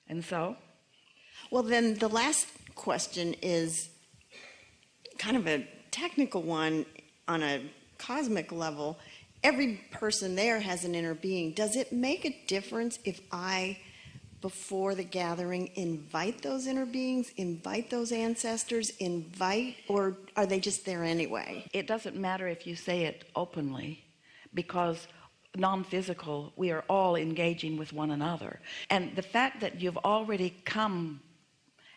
And so? Well, then the last question is kind of a technical one on a cosmic level. Every person there has an inner being. Does it make a difference if I, before the gathering, invite those inner beings, invite those ancestors, or are they just there anyway? It doesn't matter if you say it openly, because non-physical, we are all engaging with one another. And the fact that you've already come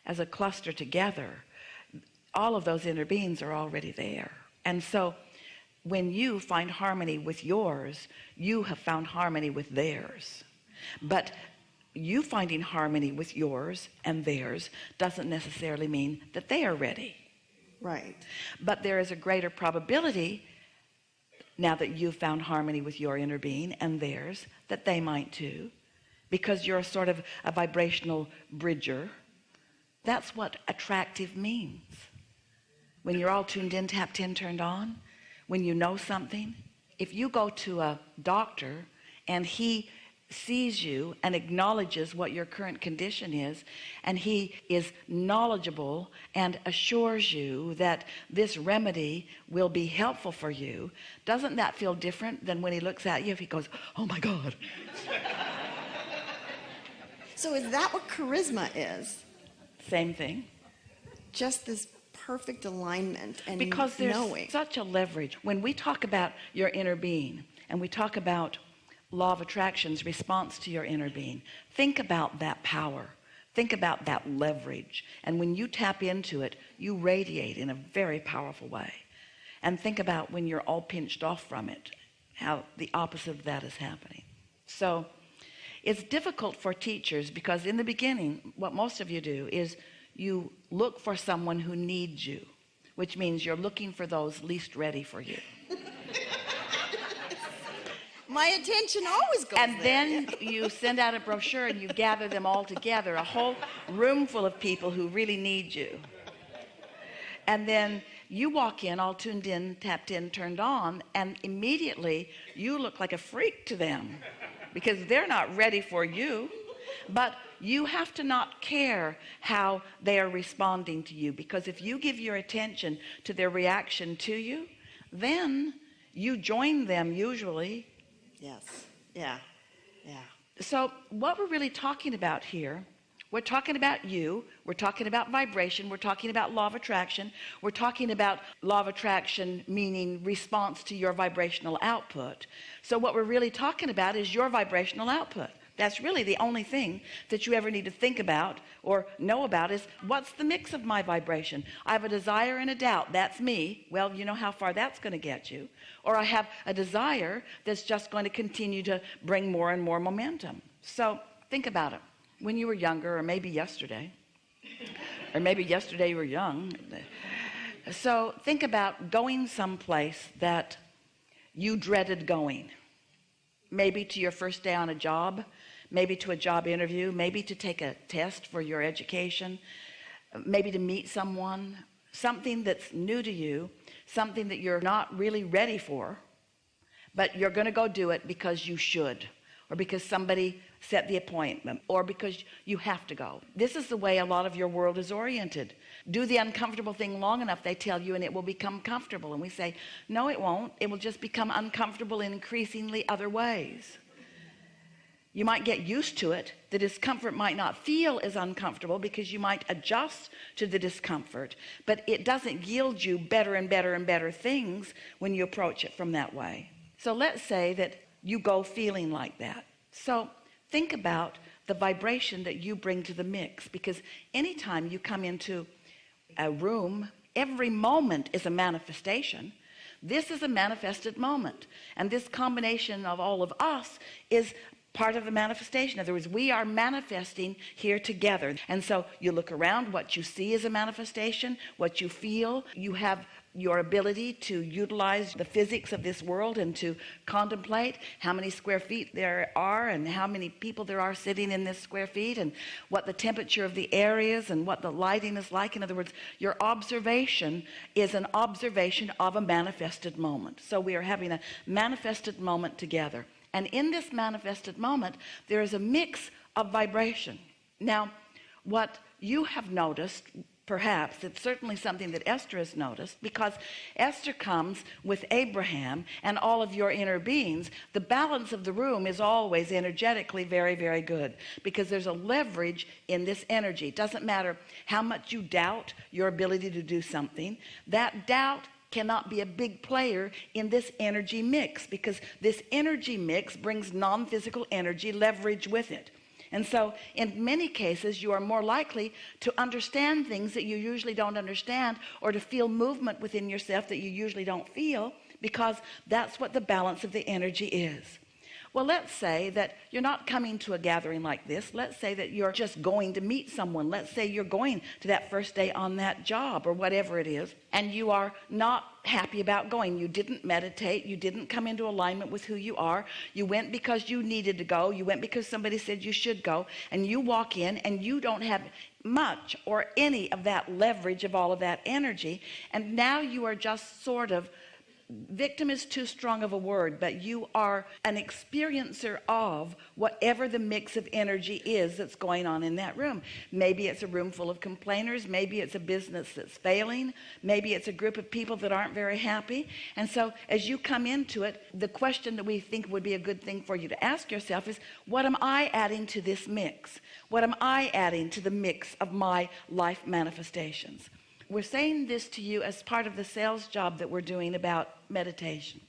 as a cluster together, all of those inner beings are already there. And so when you find harmony with yours, you have found harmony with theirs. But you finding harmony with yours and theirs doesn't necessarily mean that they are ready. Right. But there is a greater probability, now that you've found harmony with your inner being and theirs, that they might too, because you're sort of a vibrational bridger. That's what attractive means. When you're all tuned in, tapped in, turned on, when you know something. If you go to a doctor and he sees you and acknowledges what your current condition is, and he is knowledgeable and assures you that this remedy will be helpful for you, doesn't that feel different than when he looks at you if he goes, oh my God? So is that what charisma is? Same thing. Just this perfect alignment and because there's knowing. Such a leverage. When we talk about your inner being and we talk about law of attraction's response to your inner being, think about that power, think about that leverage, and when you tap into it, you radiate in a very powerful way. And think about when you're all pinched off from it, how the opposite of that is happening. So it's difficult for teachers, because in the beginning what most of you do is you look for someone who needs you, which means you're looking for those least ready for you. My attention always goes and there. then you send out a brochure and you gather them all together, a whole room full of people who really need you. And then you walk in all tuned in, tapped in, turned on, and immediately you look like a freak to them because they're not ready for you. But you have to not care how they are responding to you, because if you give your attention to their reaction to you, then you join them usually. Yes. Yeah. Yeah. So what we're really talking about here, we're talking about you, we're talking about vibration, we're talking about law of attraction, we're talking about law of attraction meaning response to your vibrational output. So what we're really talking about is your vibrational output. That's really the only thing that you ever need to think about or know about, is what's the mix of my vibration. I have a desire and a doubt. That's me. Well, you know how far that's going to get you. Or I have a desire that's just going to continue to bring more and more momentum. So think about it. When you were younger, or maybe yesterday you were young. So think about going someplace that you dreaded going. Maybe to your first day on a job, maybe to a job interview, maybe to take a test for your education, maybe to meet someone, something that's new to you, something that you're not really ready for, but you're going to go do it because you should, or because somebody set the appointment, or because you have to go. This is the way a lot of your world is oriented. Do the uncomfortable thing long enough, they tell you, and it will become comfortable. And we say, no, it won't. It will just become uncomfortable in increasingly other ways. You might get used to it. The discomfort might not feel as uncomfortable because you might adjust to the discomfort, but it doesn't yield you better and better and better things when you approach it from that way. So let's say that you go feeling like that. So think about the vibration that you bring to the mix, because anytime you come into a room, every moment is a manifestation. This is a manifested moment, and this combination of all of us is part of the manifestation. In other words, we are manifesting here together. And so you look around, what you see is a manifestation, what you feel, you have your ability to utilize the physics of this world and to contemplate how many square feet there are and how many people there are sitting in this square feet and what the temperature of the air is and what the lighting is like. In other words, your observation is an observation of a manifested moment. So we are having a manifested moment together. And in this manifested moment, there is a mix of vibration. Now, what you have noticed, perhaps, it's certainly something that Esther has noticed, because Esther comes with Abraham and all of your inner beings. The balance of the room is always energetically very, very good, because there's a leverage in this energy. It doesn't matter how much you doubt your ability to do something, that doubt cannot be a big player in this energy mix, because this energy mix brings non-physical energy leverage with it. And so in many cases, you are more likely to understand things that you usually don't understand, or to feel movement within yourself that you usually don't feel, because that's what the balance of the energy is. Well, let's say that you're not coming to a gathering like this. Let's say that you're just going to meet someone. Let's say you're going to that first day on that job or whatever it is, and you are not happy about going. You didn't meditate. You didn't come into alignment with who you are. You went because you needed to go. You went because somebody said you should go, and you walk in and you don't have much or any of that leverage of all of that energy, and now you are just sort of, victim is too strong of a word, but you are an experiencer of whatever the mix of energy is that's going on in that room. Maybe it's a room full of complainers. Maybe it's a business that's failing. Maybe it's a group of people that aren't very happy. And so as you come into it, the question that we think would be a good thing for you to ask yourself is, what am I adding to this mix? What am I adding to the mix of my life manifestations? We're saying this to you as part of the sales job that we're doing about meditation.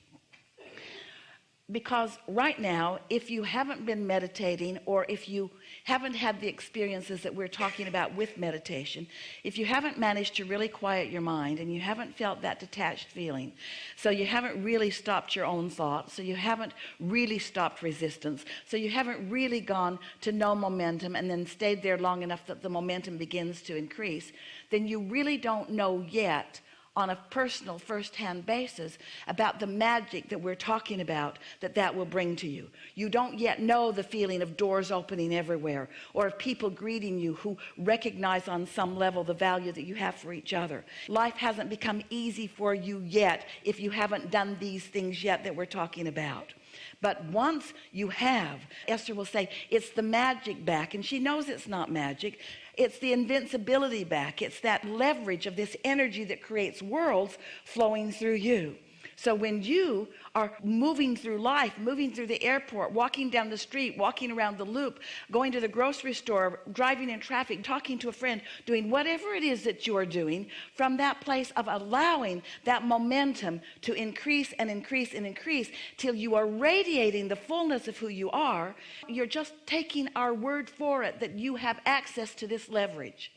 Because right now, if you haven't been meditating, or if you haven't had the experiences that we're talking about with meditation, if you haven't managed to really quiet your mind, and you haven't felt that detached feeling, so you haven't really stopped your own thoughts, so you haven't really stopped resistance, so you haven't really gone to no momentum and then stayed there long enough that the momentum begins to increase, then you really don't know yet on a personal first-hand basis about the magic that we're talking about that will bring to you. You don't yet know the feeling of doors opening everywhere, or of people greeting you who recognize on some level the value that you have for each other. Life hasn't become easy for you yet if you haven't done these things yet that we're talking about. But once you have, Esther will say, it's the magic back, and she knows it's not magic. It's the invincibility back. It's that leverage of this energy that creates worlds flowing through you. So when you are moving through life, moving through the airport, walking down the street, walking around the loop, going to the grocery store, driving in traffic, talking to a friend, doing whatever it is that you are doing, from that place of allowing that momentum to increase and increase and increase till you are radiating the fullness of who you are, you're just taking our word for it that you have access to this leverage.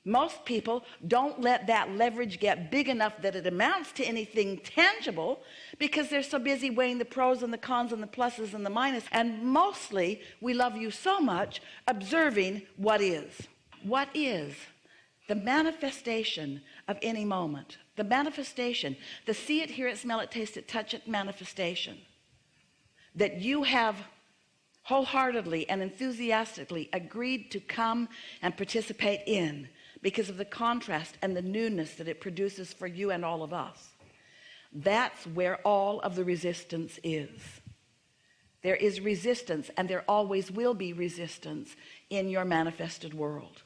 Most people don't let that leverage get big enough that it amounts to anything tangible, because they're so busy weighing the pros and the cons and the pluses and the minuses. And mostly we love you so much observing what is. What is the manifestation of any moment? The manifestation, the see it, hear it, smell it, taste it, touch it manifestation that you have wholeheartedly and enthusiastically agreed to come and participate in, because of the contrast and the newness that it produces for you and all of us. That's where all of the resistance is. There is resistance, and there always will be resistance in your manifested world.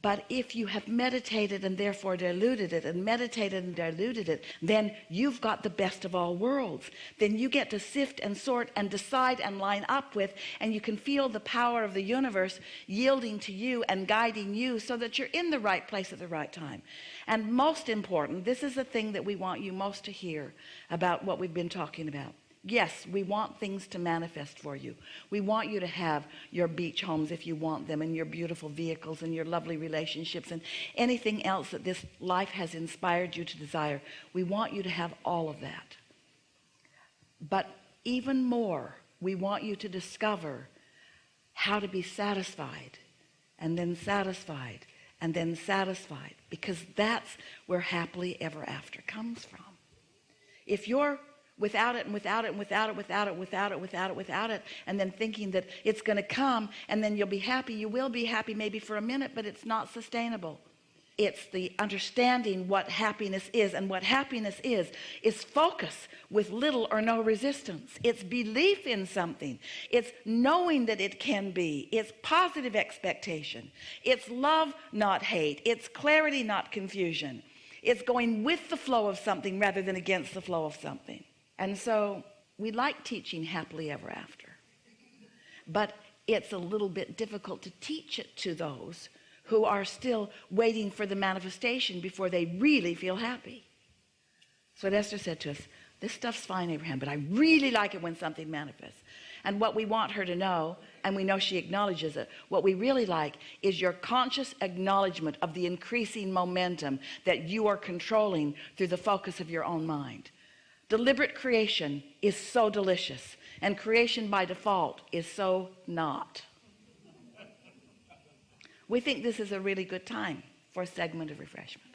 But if you have meditated and therefore diluted it, and meditated and diluted it, then you've got the best of all worlds. Then you get to sift and sort and decide and line up with, and you can feel the power of the universe yielding to you and guiding you so that you're in the right place at the right time. And most important, this is the thing that we want you most to hear about what we've been talking about. Yes, we want things to manifest for you. We want you to have your beach homes if you want them, and your beautiful vehicles, and your lovely relationships, and anything else that this life has inspired you to desire. We want you to have all of that. But even more, we want you to discover how to be satisfied, and then satisfied, and then satisfied, because that's where happily ever after comes from. If you're without it and without it and without it, without it, without it, without it, without it, and then thinking that it's going to come and then you'll be happy, you will be happy maybe for a minute, but it's not sustainable. It's the understanding what happiness is, and what happiness is focus with little or no resistance. It's belief in something. It's knowing that it can be. It's positive expectation. It's love, not hate. It's clarity, not confusion. It's going with the flow of something rather than against the flow of something. And so we like teaching happily ever after, but it's a little bit difficult to teach it to those who are still waiting for the manifestation before they really feel happy. So what Esther said to us, this stuff's fine, Abraham, but I really like it when something manifests. And what we want her to know, and we know she acknowledges it, what we really like is your conscious acknowledgement of the increasing momentum that you are controlling through the focus of your own mind. Deliberate creation is so delicious, and creation by default is so not. We think this is a really good time for a segment of refreshment.